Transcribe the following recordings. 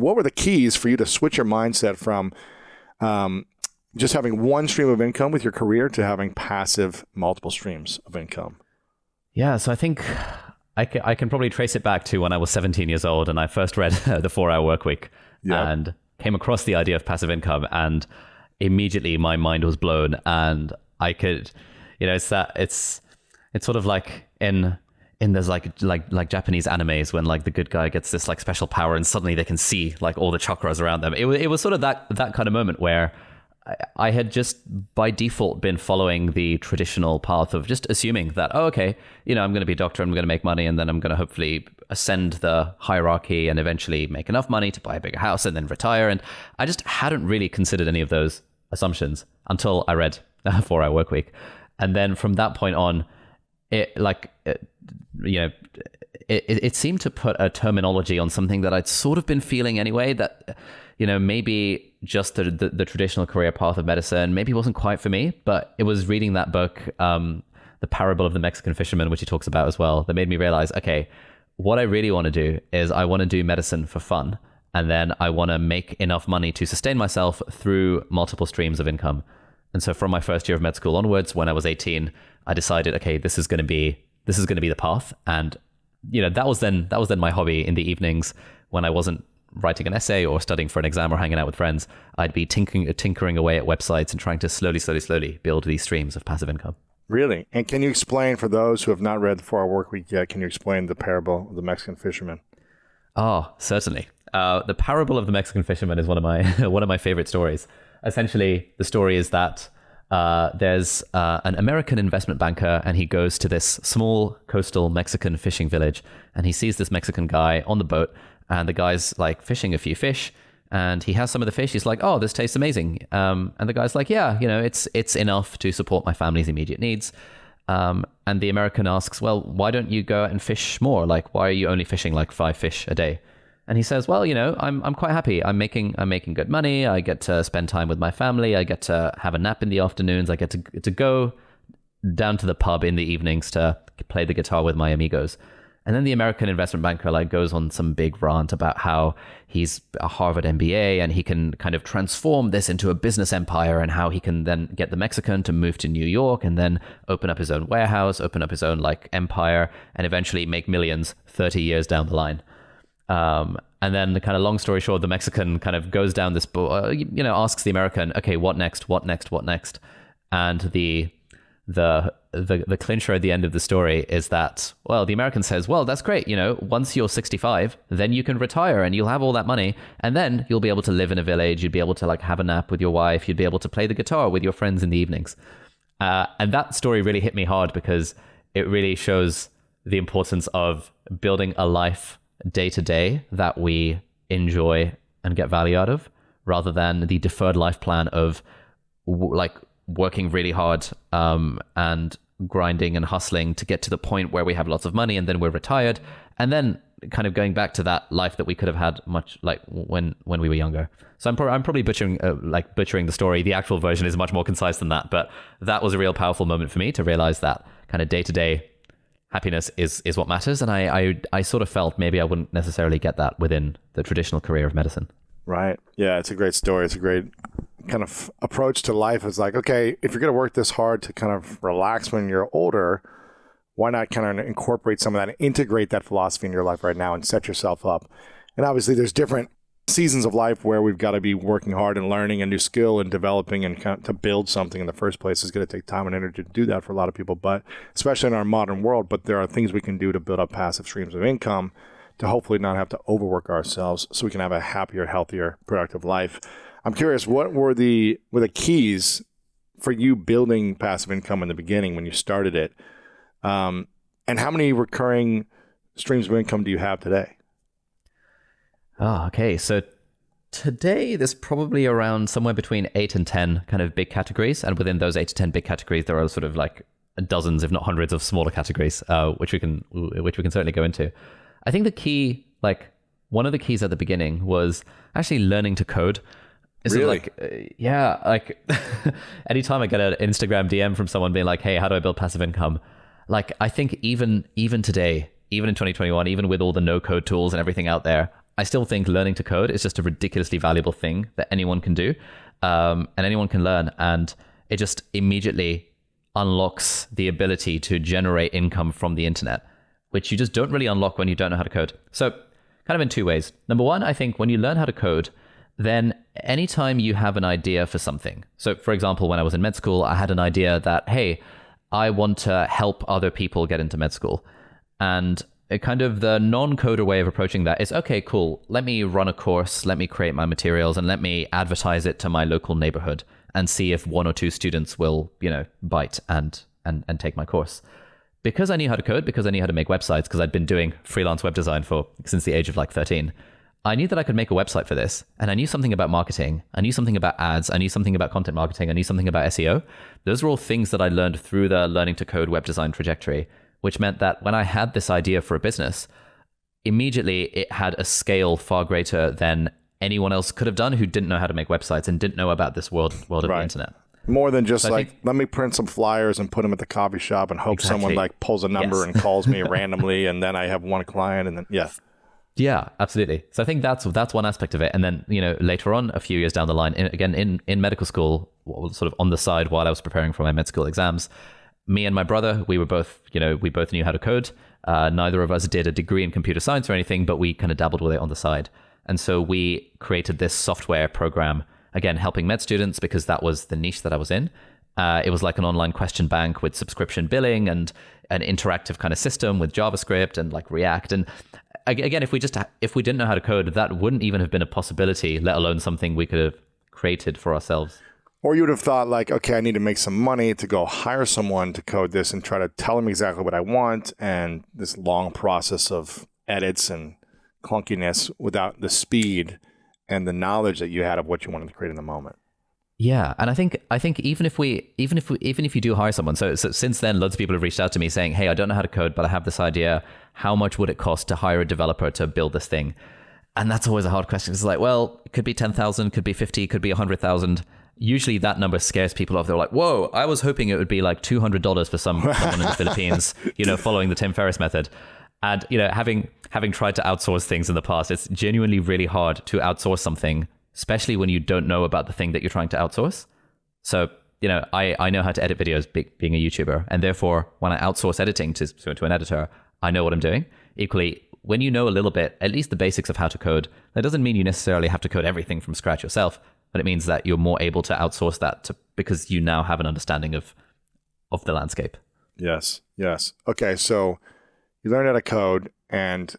what were the keys for you to switch your mindset from just having one stream of income with your career to having passive multiple streams of income? Yeah, so I think I can probably trace it back to when I was 17 years old and I first read The 4-Hour Workweek and came across the idea of passive income, and immediately my mind was blown. And I could, it's sort of like in there's like Japanese animes when like the good guy gets this like special power and suddenly they can see like all the chakras around them. It was sort of that kind of moment where I had just by default been following the traditional path of just assuming that, oh, okay, I'm going to be a doctor, I'm going to make money, and then I'm going to hopefully ascend the hierarchy and eventually make enough money to buy a bigger house and then retire. And I just hadn't really considered any of those assumptions until I read 4-Hour Workweek. And then from that point on, it seemed to put a terminology on something that I'd sort of been feeling anyway, that maybe just the traditional career path of medicine maybe wasn't quite for me. But it was reading that book, The Parable of the Mexican Fisherman, which he talks about as well, that made me realize, okay, what I really want to do is I want to do medicine for fun. And then I want to make enough money to sustain myself through multiple streams of income. And so from my first year of med school onwards, when I was 18, I decided, okay, this is going to be the path. And that was then my hobby in the evenings when I wasn't writing an essay or studying for an exam or hanging out with friends. I'd be tinkering away at websites and trying to slowly build these streams of passive income. Really? And can you explain, for those who have not read The 4-Hour Workweek yet, can you explain the parable of the Mexican fisherman? Oh, certainly. The Parable of the Mexican Fisherman is one of my favorite stories. Essentially, the story is that there's an American investment banker, and he goes to this small coastal Mexican fishing village, and he sees this Mexican guy on the boat, and the guy's like fishing a few fish, and he has some of the fish. He's like, oh, this tastes amazing. And the guy's like, yeah, it's enough to support my family's immediate needs. And the American asks, well, why don't you go out and fish more? Like, why are you only fishing like 5 fish a day? And he says, well, I'm quite happy. I'm making good money. I get to spend time with my family. I get to have a nap in the afternoons. I get to go down to the pub in the evenings to play the guitar with my amigos. And then the American investment banker like goes on some big rant about how he's a Harvard MBA and he can kind of transform this into a business empire, and how he can then get the Mexican to move to New York and then open up his own warehouse, open up his own like empire, and eventually make millions 30 years down the line. And then the kind of long story short, the Mexican kind of goes down this, asks the American, okay, what next? And the clincher at the end of the story is that, well, the American says, well, that's great. Once you're 65, then you can retire and you'll have all that money. And then you'll be able to live in a village. You'd be able to like have a nap with your wife. You'd be able to play the guitar with your friends in the evenings. And that story really hit me hard because it really shows the importance of building a life day to day that we enjoy and get value out of, rather than the deferred life plan of working really hard and grinding and hustling to get to the point where we have lots of money and then we're retired, and then kind of going back to that life that we could have had much like when we were younger. So I'm probably butchering the story. The actual version is much more concise than that, but that was a real powerful moment for me to realize that kind of day to day happiness is what matters. And I sort of felt maybe I wouldn't necessarily get that within the traditional career of medicine. Right. Yeah, it's a great story. It's a great kind of approach to life. It's like, okay, if you're going to work this hard to kind of relax when you're older, why not kind of incorporate some of that and integrate that philosophy in your life right now and set yourself up? And obviously there's different seasons of life where we've got to be working hard and learning a new skill and developing, and kind of to build something in the first place is going to take time and energy to do that for a lot of people, but especially in our modern world. But there are things we can do to build up passive streams of income to hopefully not have to overwork ourselves so we can have a happier, healthier, productive life. I'm curious, what were the keys for you building passive income in the beginning when you started it? And how many recurring streams of income do you have today? Oh, okay. So today there's probably around somewhere between 8 and 10 kind of big categories. And within those 8 to 10 big categories, there are sort of like dozens, if not hundreds of smaller categories, which we can certainly go into. I think the key, like one of the keys at the beginning was actually learning to code. Really? Anytime I get an Instagram DM from someone being like, hey, how do I build passive income? Like, I think even today, even in 2021, even with all the no code tools and everything out there, I still think learning to code is just a ridiculously valuable thing that anyone can do, and anyone can learn. And it just immediately unlocks the ability to generate income from the internet, which you just don't really unlock when you don't know how to code. So kind of in two ways. Number one, I think when you learn how to code, then anytime you have an idea for something. So for example, when I was in med school, I had an idea that, hey, I want to help other people get into med school. And it kind of the non-coder way of approaching that is, okay, cool. Let me run a course, let me create my materials, and let me advertise it to my local neighborhood and see if one or two students will, bite and take my course. Because I knew how to code, because I knew how to make websites, because I'd been doing freelance web design since the age of like 13, I knew that I could make a website for this. And I knew something about marketing. I knew something about ads. I knew something about content marketing. I knew something about SEO. Those were all things that I learned through the learning to code web design trajectory, which meant that when I had this idea for a business, immediately it had a scale far greater than anyone else could have done who didn't know how to make websites and didn't know about this world of the internet. More than just let me print some flyers and put them at the coffee shop and hope someone like pulls a number and calls me randomly, and then I have one client, and then Yeah, absolutely. So I think that's one aspect of it. And then, later on, a few years down the line, in medical school, sort of on the side while I was preparing for my med school exams, me and my brother, we both knew how to code. Neither of us did a degree in computer science or anything, but we kind of dabbled with it on the side. And so we created this software program, again, helping med students because that was the niche that I was in. It was like an online question bank with subscription billing and an interactive kind of system with JavaScript and like React. And again, if we didn't know how to code, that wouldn't even have been a possibility, let alone something we could have created for ourselves. Or you would have thought like, okay, I need to make some money to go hire someone to code this and try to tell them exactly what I want, and this long process of edits and clunkiness without the speed and the knowledge that you had of what you wanted to create in the moment. Yeah, and I think even if you do hire someone, so since then, loads of people have reached out to me saying, "Hey, I don't know how to code, but I have this idea. How much would it cost to hire a developer to build this thing?" And that's always a hard question. It's like, well, it could be 10,000, could be 50, could be 100,000. Usually, that number scares people off. They're like, "Whoa, I was hoping it would be like $200 for someone in the Philippines, following the Tim Ferriss method." And having tried to outsource things in the past, it's genuinely really hard to outsource something, especially when you don't know about the thing that you're trying to outsource. So, I know how to edit videos being a YouTuber. And therefore, when I outsource editing to an editor, I know what I'm doing. Equally, when you know a little bit, at least the basics of how to code, that doesn't mean you necessarily have to code everything from scratch yourself, but it means that you're more able to outsource that because you now have an understanding of the landscape. Yes. Okay, so you learned how to code, and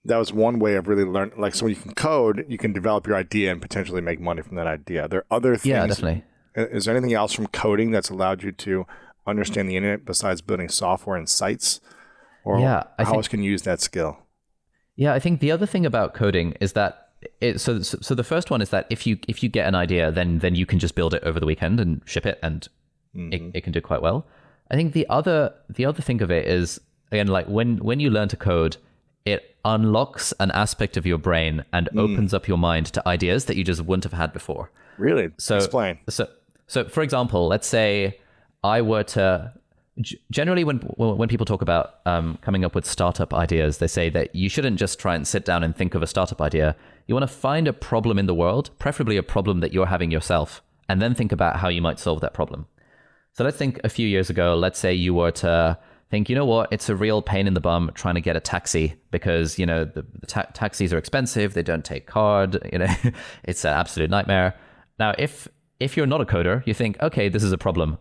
that was one way of really learning. Like, so when you can code, you can develop your idea and potentially make money from that idea. There are other things. Yeah, definitely. Is there anything else from coding that's allowed you to understand the internet besides building software and sites? Or how else can you use that skill? Yeah, I think the other thing about coding is that so the first one is that if you get an idea, then you can just build it over the weekend and ship it, and it can do quite well. I think the other thing of it is, again, like when you learn to code, it unlocks an aspect of your brain and opens up your mind to ideas that you just wouldn't have had before. Really? So, explain. So for example, let's say I were to... Generally, when people talk about coming up with startup ideas, they say that you shouldn't just try and sit down and think of a startup idea. You want to find a problem in the world, preferably a problem that you're having yourself, and then think about how you might solve that problem. So let's think a few years ago, let's say you were to think, you know what, it's a real pain in the bum trying to get a taxi because, the taxis are expensive, they don't take card, it's an absolute nightmare. Now, if you're not a coder, you think, okay, this is a problem.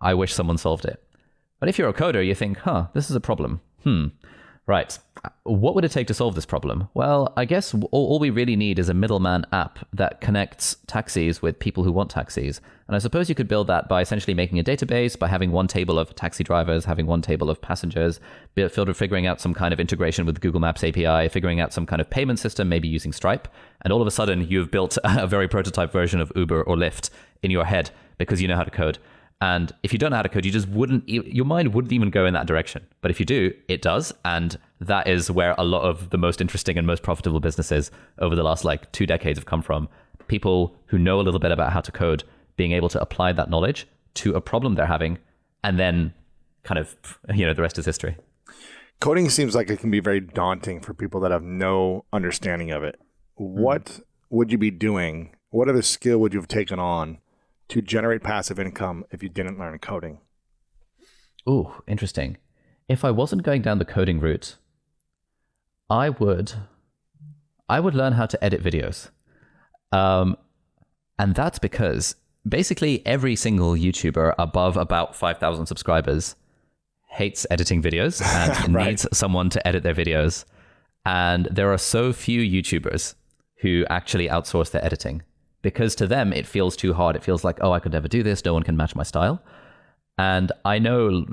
I wish someone solved it. But if you're a coder, you think, this is a problem. Right. What would it take to solve this problem? Well, I guess all we really need is a middleman app that connects taxis with people who want taxis. And I suppose you could build that by essentially making a database, by having one table of taxi drivers, having one table of passengers, figuring out some kind of integration with Google Maps API, figuring out some kind of payment system, maybe using Stripe. And all of a sudden, you've built a very prototype version of Uber or Lyft in your head because you know how to code. And if you don't know how to code, you just your mind wouldn't even go in that direction. But if you do, it does. And that is where a lot of the most interesting and most profitable businesses over the last 2 decades have come from. People who know a little bit about how to code, being able to apply that knowledge to a problem they're having, and then kind of, the rest is history. Coding seems like it can be very daunting for people that have no understanding of it. What would you be doing? What other skill would you have taken on to generate passive income if you didn't learn coding? Ooh, interesting. If I wasn't going down the coding route, I would learn how to edit videos. And that's because basically every single YouTuber above about 5,000 subscribers hates editing videos and Right. needs someone to edit their videos. And there are so few YouTubers who actually outsource their editing because to them it feels too hard. It feels like, oh, I could never do this. No one can match my style. And I know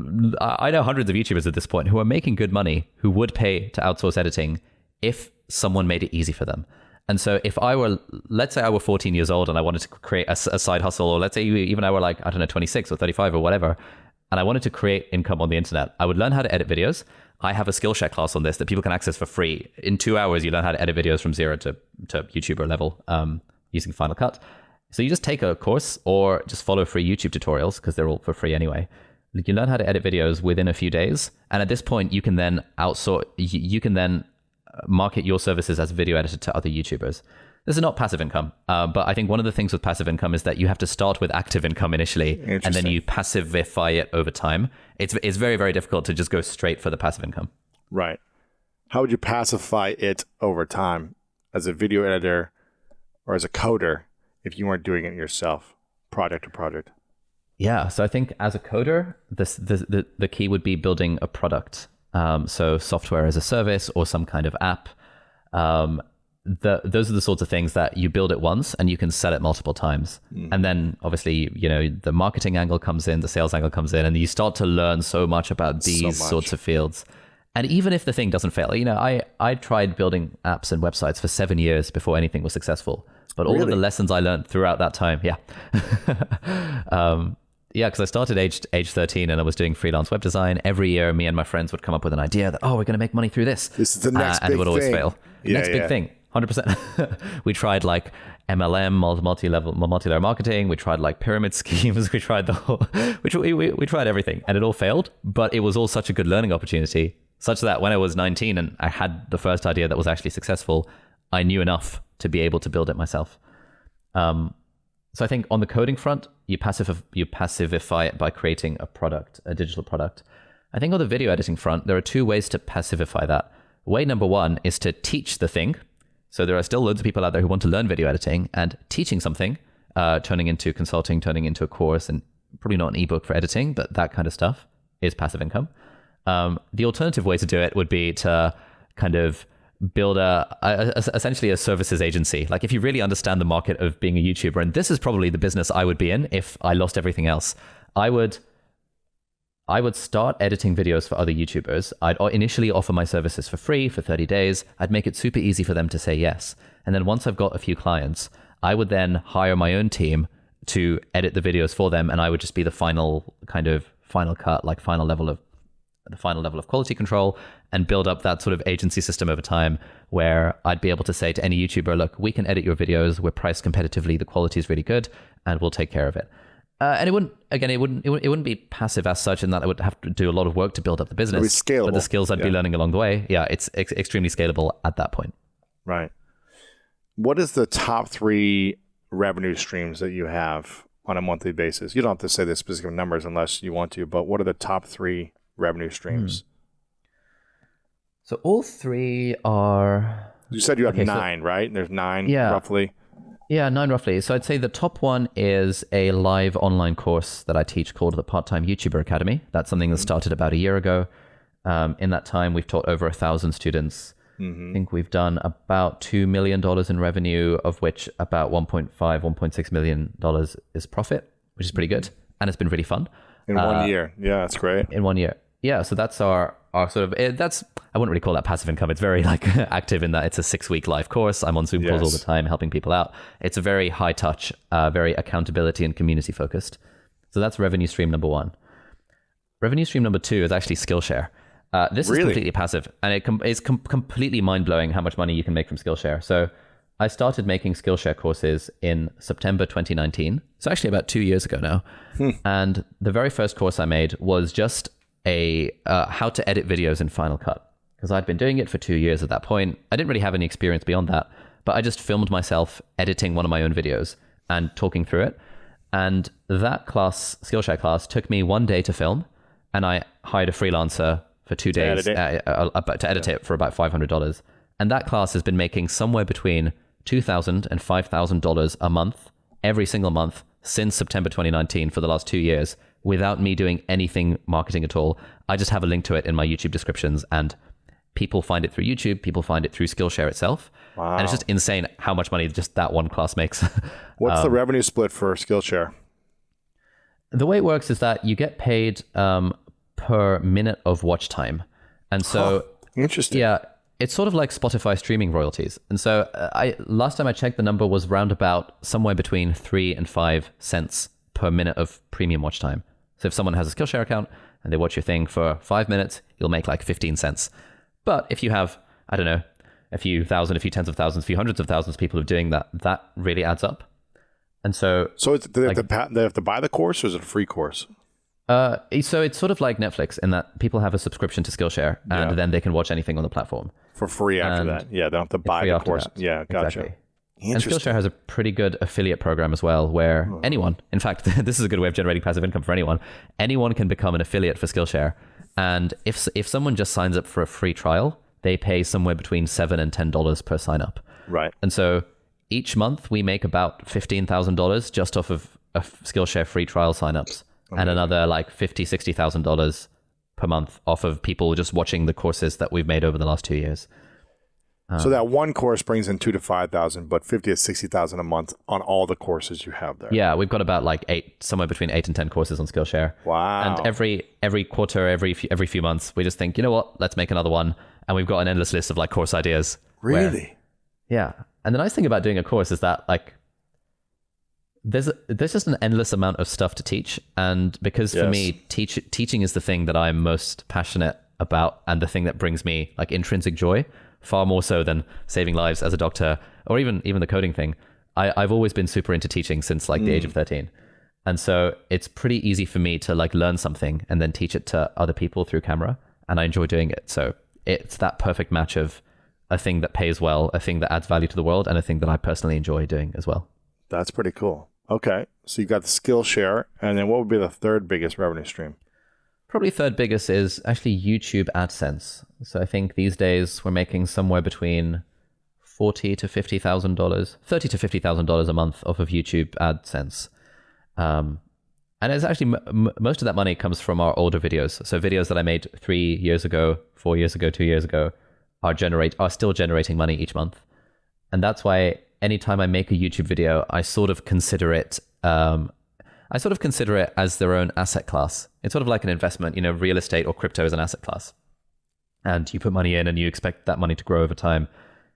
hundreds of YouTubers at this point who are making good money who would pay to outsource editing if someone made it easy for them. And so if I were, let's say I were 14 years old and I wanted to create a side hustle, or let's say even I were like, I don't know, 26 or 35 or whatever, and I wanted to create income on the internet, I would learn how to edit videos. I have a Skillshare class on this that people can access for free. In 2 hours, you learn how to edit videos from zero to YouTuber level using Final Cut. So you just take a course or just follow free YouTube tutorials because they're all for free anyway. You learn how to edit videos within a few days. And at this point, you can then outsource, you can then market your services as a video editor to other YouTubers. This is not passive income, but I think one of the things with passive income is that you have to start with active income initially, and then you passivify it over time. It's very, very difficult to just go straight for the passive income. Right. How would you pacify it over time as a video editor or as a coder if you weren't doing it yourself, project to project? Yeah, so I think as a coder, the key would be building a product. So software as a service or some kind of app. Those are the sorts of things that you build it once and you can sell it multiple times. And then obviously, the marketing angle comes in, the sales angle comes in, and you start to learn so much about these sorts of fields. And even if the thing doesn't fail, I tried building apps and websites for 7 years before anything was successful. But all of the lessons I learned throughout that time, yeah, because I started age 13 and I was doing freelance web design. Every year, me and my friends would come up with an idea that, we're going to make money through this. This is the next big thing. And it would always fail. Next big thing, 100%. We tried like MLM, multi-layer marketing. We tried like pyramid schemes. We tried the whole, we tried everything and it all failed. But it was all such a good learning opportunity, such that when I was 19 and I had the first idea that was actually successful, I knew enough to be able to build it myself. So I think on the coding front, you passivify it by creating a product, a digital product. I think on the video editing front, there are two ways to passivify that. Way number one is to teach the thing. So there are still loads of people out there who want to learn video editing, and teaching something, turning into consulting, turning into a course, and probably not an ebook for editing, but that kind of stuff is passive income. The alternative way to do it would be to kind of build essentially a services agency. Like if you really understand the market of being a YouTuber, and this is probably the business I would be in if I lost everything else, I would start editing videos for other YouTubers. I'd initially offer my services for free for 30 days. I'd make it super easy for them to say yes. And then once I've got a few clients, I would then hire my own team to edit the videos for them. And I would just be the final cut, like final level of quality control, and build up that sort of agency system over time where I'd be able to say to any YouTuber, look, we can edit your videos. We're priced competitively. The quality is really good and we'll take care of it. And it wouldn't be passive as such in that I would have to do a lot of work to build up the business. It's scalable. But the skills I'd be learning along the way, it's extremely scalable at that point. Right. What is the top 3 revenue streams that you have on a monthly basis? You don't have to say the specific numbers unless you want to, but what are the top 3 revenue streams? So all 3 are... You said you have 9, right? There's 9 roughly. Yeah, 9 roughly. So I'd say the top one is a live online course that I teach called the Part-Time YouTuber Academy. That's something that started about a year ago. In that time, we've taught over 1,000 students. I think we've done about $2 million in revenue, of which about $1.6 million is profit, which is pretty good. And it's been really fun. In 1 year. Yeah, that's great. In 1 year. Yeah, so that's our sort of, I wouldn't really call that passive income. It's very like active in that it's a 6-week live course. I'm on Zoom calls all the time, helping people out. It's a very high touch, very accountability and community focused. So that's revenue stream number 1. Revenue stream number 2 is actually Skillshare. This is completely passive, and it's completely mind blowing how much money you can make from Skillshare. So I started making Skillshare courses in September 2019. So actually about 2 years ago now. And the very first course I made was just a how to edit videos in Final Cut, because I'd been doing it for 2 years at that point. I didn't really have any experience beyond that, but I just filmed myself editing one of my own videos and talking through it. And that class, Skillshare class, took me 1 day to film, and I hired a freelancer for 2 days to edit it for about $500. And that class has been making somewhere between $2,000 and $5,000 a month, every single month, since September 2019 for the last 2 years, without me doing anything marketing at all. I just have a link to it in my YouTube descriptions, and people find it through YouTube, people find it through Skillshare itself. Wow. And it's just insane how much money just that one class makes. What's the revenue split for Skillshare? The way it works is that you get paid per minute of watch time. And so, interesting. Yeah, it's sort of like Spotify streaming royalties. And so last time I checked, the number was round about somewhere between 3 and 5 cents per minute of premium watch time. So if someone has a Skillshare account and they watch your thing for 5 minutes, you'll make like 15 cents. But if you have, I don't know, a few thousand, a few tens of thousands, a few hundreds of thousands of people who are doing that, that really adds up. And so... So do they have to buy the course, or is it a free course? So it's sort of like Netflix in that people have a subscription to Skillshare, and then they can watch anything on the platform. For free after that. Yeah, they don't have to buy the course. That. Yeah, gotcha. Exactly. And Skillshare has a pretty good affiliate program as well, where anyone, in fact, this is a good way of generating passive income for anyone. Anyone can become an affiliate for Skillshare. And if someone just signs up for a free trial, they pay somewhere between $7 and $10 per sign up. Right. And so each month we make about $15,000 just off of a Skillshare free trial signups, and another like $50,000, $60,000 per month off of people just watching the courses that we've made over the last 2 years. So that one course brings in $2,000 to $5,000, but $50,000 to $60,000 a month on all the courses you have there. Yeah, we've got about like somewhere between 8 and 10 courses on Skillshare. Wow! And every quarter, every few months, we just think, you know what, let's make another one, and we've got an endless list of like course ideas. Really? Yeah. And the nice thing about doing a course is that like there's just an endless amount of stuff to teach, and because for me, teaching is the thing that I'm most passionate about, and the thing that brings me like intrinsic joy. Far more so than saving lives as a doctor, or even the coding thing. I've always been super into teaching since like the age of 13. And so it's pretty easy for me to like learn something and then teach it to other people through camera. And I enjoy doing it. So it's that perfect match of a thing that pays well, a thing that adds value to the world, and a thing that I personally enjoy doing as well. That's pretty cool. Okay. So you got the Skillshare, and then what would be the third biggest revenue stream? Probably third biggest is actually YouTube AdSense. So I think these days we're making somewhere between $40,000 to $50,000, $30,000 to $50,000 a month off of YouTube AdSense. And it's actually most of that money comes from our older videos. So videos that I made 3 years ago, 4 years ago, 2 years ago are still generating money each month. And that's why anytime I make a YouTube video, I sort of consider it as their own asset class. It's sort of like an investment, real estate or crypto is an asset class. And you put money in and you expect that money to grow over time.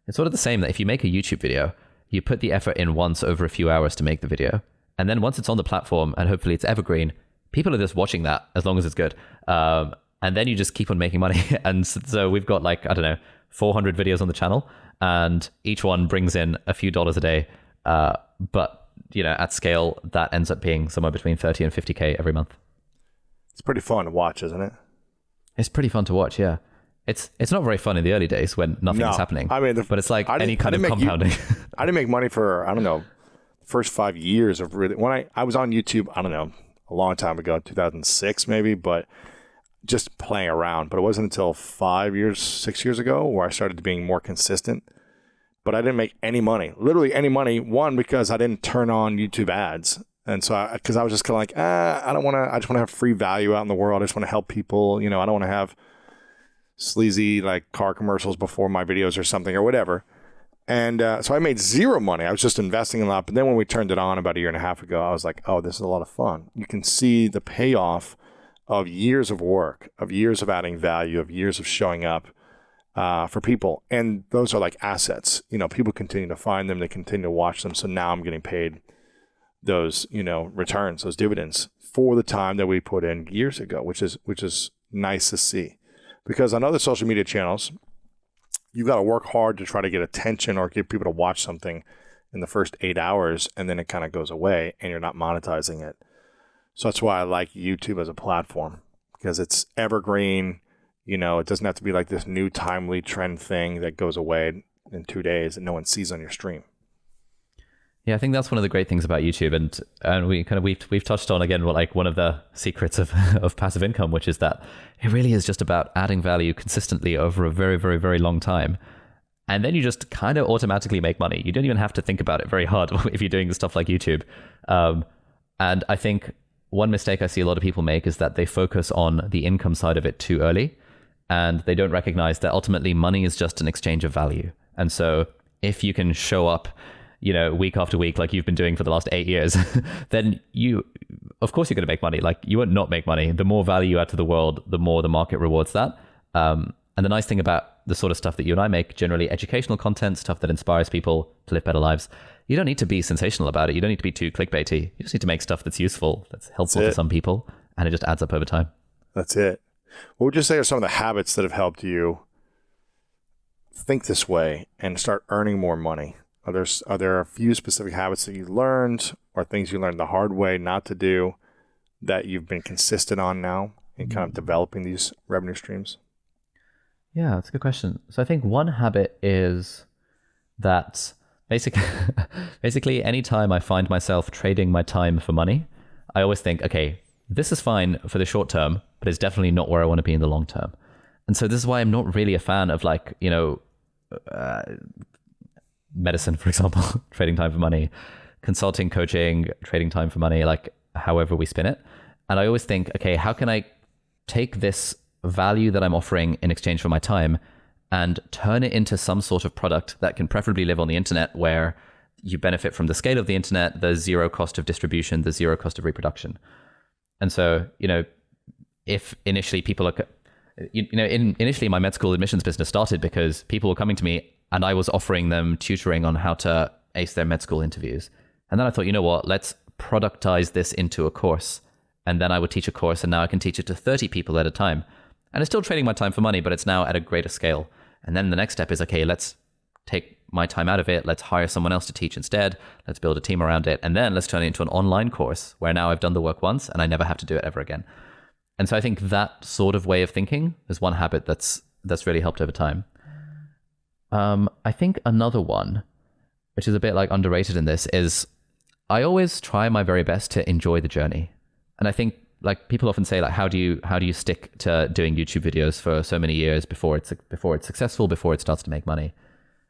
It's sort of the same that if you make a YouTube video, you put the effort in once over a few hours to make the video. And then once it's on the platform and hopefully it's evergreen, people are just watching that as long as it's good. And then you just keep on making money. And so we've got 400 videos on the channel, and each one brings in a few dollars a day. But at scale, that ends up being somewhere between 30 and 50K every month. It's pretty fun to watch, isn't it? It's pretty fun to watch, yeah. It's not very fun in the early days when nothing is happening. I mean, but it's like any kind of compounding. I didn't make money for, first 5 years of really, when I was on YouTube, a long time ago, 2006 maybe, but just playing around. But it wasn't until 6 years ago where I started being more consistent. But I didn't make any money, literally any money. One, because I didn't turn on YouTube ads. And so because I was just kind of like, I just want to have free value out in the world. I just want to help people. I don't want to have sleazy like car commercials before my videos or something or whatever. And so I made zero money. I was just investing a lot. But then when we turned it on about a year and a half ago, I was like, oh, this is a lot of fun. You can see the payoff of years of work, of years of adding value, of years of showing up for people. And those are like assets. People continue to find them. They continue to watch them. So now I'm getting paid those, returns, those dividends for the time that we put in years ago, which is nice to see. Because on other social media channels, you've got to work hard to try to get attention or get people to watch something in the first 8 hours, and then it kind of goes away and you're not monetizing it. So that's why I like YouTube as a platform, because it's evergreen. It doesn't have to be like this new timely trend thing that goes away in 2 days and no one sees on your stream. Yeah, I think that's one of the great things about YouTube, and we've touched on again one of the secrets of of passive income, which is that it really is just about adding value consistently over a very, very, very long time, and then you just kind of automatically make money. You don't even have to think about it very hard if you're doing stuff like YouTube. And I think one mistake I see a lot of people make is that they focus on the income side of it too early, and they don't recognize that ultimately money is just an exchange of value. And so if you can show up week after week, like you've been doing for the last 8 years, then of course you're going to make money. Like you won't not make money. The more value you add to the world, the more the market rewards that. And the nice thing about the sort of stuff that you and I make, generally educational content, stuff that inspires people to live better lives, you don't need to be sensational about it. You don't need to be too clickbaity. You just need to make stuff that's useful, that's helpful to some people, and it just adds up over time. That's it. What would you say are some of the habits that have helped you think this way and start earning more money? Are there a few specific habits that you learned or things you learned the hard way not to do that you've been consistent on now in kind of developing these revenue streams? Yeah, that's a good question. So I think one habit is that basically anytime I find myself trading my time for money, I always think, okay, this is fine for the short term, but it's definitely not where I want to be in the long term. And so this is why I'm not really a fan of medicine, for example, trading time for money, consulting, coaching, trading time for money, like however we spin it. And I always think, okay, how can I take this value that I'm offering in exchange for my time and turn it into some sort of product that can preferably live on the internet, where you benefit from the scale of the internet, the zero cost of distribution, the zero cost of reproduction. And so, if initially people are, initially my med school admissions business started because people were coming to me and I was offering them tutoring on how to ace their med school interviews. And then I thought, you know what, let's productize this into a course. And then I would teach a course, and now I can teach it to 30 people at a time. And it's still trading my time for money, but it's now at a greater scale. And then the next step is, okay, let's take my time out of it. Let's hire someone else to teach instead. Let's build a team around it. And then let's turn it into an online course where now I've done the work once and I never have to do it ever again. And so I think that sort of way of thinking is one habit that's really helped over time. I think another one, which is a bit like underrated in this, is I always try my very best to enjoy the journey. And I think like people often say, like, how do you stick to doing YouTube videos for so many years before it's successful, before it starts to make money?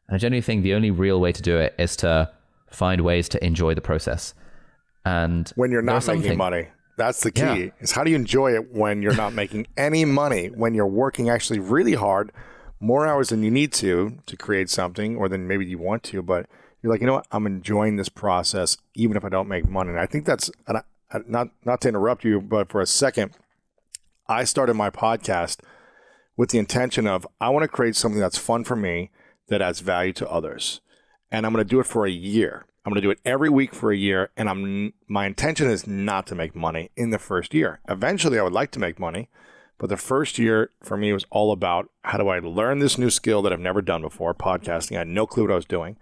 And I generally think the only real way to do it is to find ways to enjoy the process. And when you're not making money, that's the key. Is how do you enjoy it when you're not making any money, when you're working actually really hard, more hours than you need to create something, or than maybe you want to, but you're like, you know what, I'm enjoying this process even if I don't make money. And I think that's, not to interrupt you, but for a second, I started my podcast with the intention of, I want to create something that's fun for me, that adds value to others. And I'm going to do it for a year. I'm going to do it every week for a year. And my intention is not to make money in the first year. Eventually, I would like to make money. But the first year for me was all about, how do I learn this new skill that I've never done before, podcasting? I had no clue what I was doing.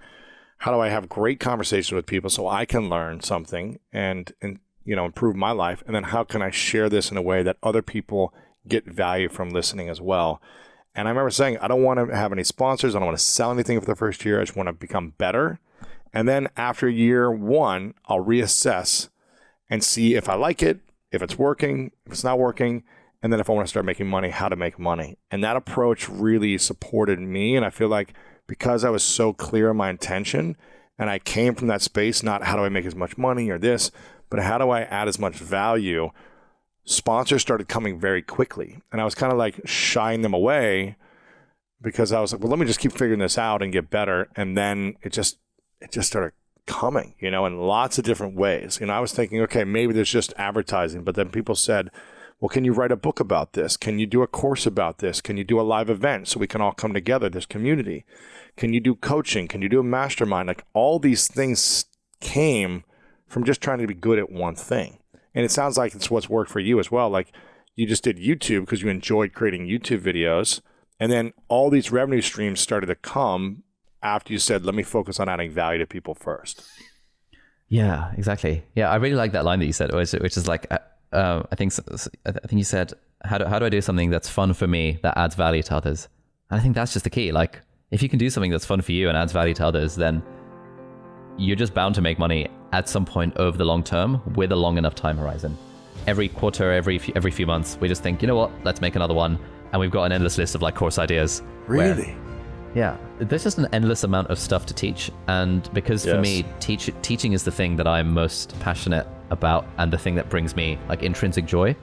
How do I have great conversations with people so I can learn something and improve my life? And then how can I share this in a way that other people get value from listening as well? And I remember saying, I don't want to have any sponsors. I don't want to sell anything for the first year. I just want to become better. And then after year one, I'll reassess and see if I like it, if it's working, if it's not working. And then if I want to start making money, how to make money. And that approach really supported me. And I feel like because I was so clear on my intention, and I came from that space, not how do I make as much money or this, but how do I add as much value, sponsors started coming very quickly. And I was kind of like shying them away because I was like, well, let me just keep figuring this out and get better. And then it just started coming, in lots of different ways. I was thinking, okay, maybe there's just advertising. But then people said, well, can you write a book about this? Can you do a course about this? Can you do a live event so we can all come together, this community? Can you do coaching? Can you do a mastermind? Like, all these things came from just trying to be good at one thing. And it sounds like it's what's worked for you as well. Like, you just did YouTube because you enjoyed creating YouTube videos. And then all these revenue streams started to come after you said, let me focus on adding value to people first. Yeah, exactly. Yeah, I really like that line that you said, which is like, I think you said, how do I do something that's fun for me that adds value to others? And I think that's just the key. Like, if you can do something that's fun for you and adds value to others, then you're just bound to make money at some point over the long term with a long enough time horizon. Every quarter, every few months, we just think, you know what, let's make another one. And we've got an endless list of like course ideas. Really? Yeah, there's just an endless amount of stuff to teach. And because for me, teaching is the thing that I'm most passionate about and the thing that brings me like intrinsic joy.